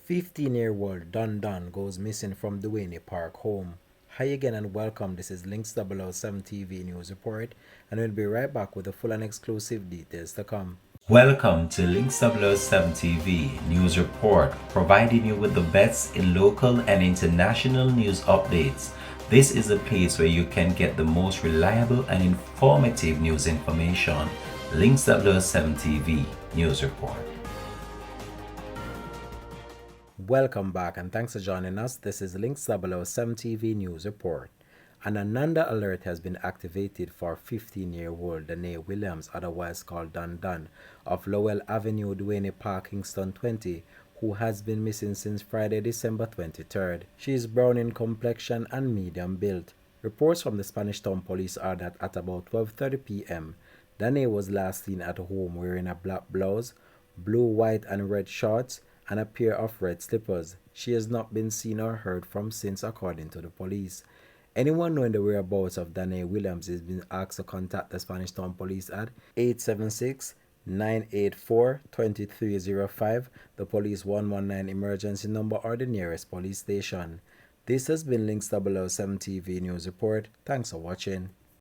15-year-old Don goes missing from Duhaney Park home. Hi again and welcome. This is Links 007 TV News Report, and we'll be right back with the full and exclusive details to come. Welcome to Links 007 TV News Report, providing you with the best in local and international news updates. This is a place where you can get the most reliable and informative news information. Links 007 TV News Report. Welcome back and thanks for joining us. This is Links 007 TV News Report. An Ananda alert has been activated for 15-year-old Duhaney Williams, otherwise called Don, of Lowell Avenue, Duhaney Park, Kingston 20, who has been missing since Friday, December 23rd. She is brown in complexion and medium built. Reports from the Spanish Town Police are that at about 12:30 p.m., Duhaney was last seen at home wearing a black blouse, blue, white, and red shorts, and a pair of red slippers. She has not been seen or heard from since, according to the police. Anyone knowing the whereabouts of Duhaney Williams is being asked to contact the Spanish Town Police at 876-984-2305, the police 119 emergency number, or the nearest police station. This has been Links 007 TV News Report. Thanks for watching.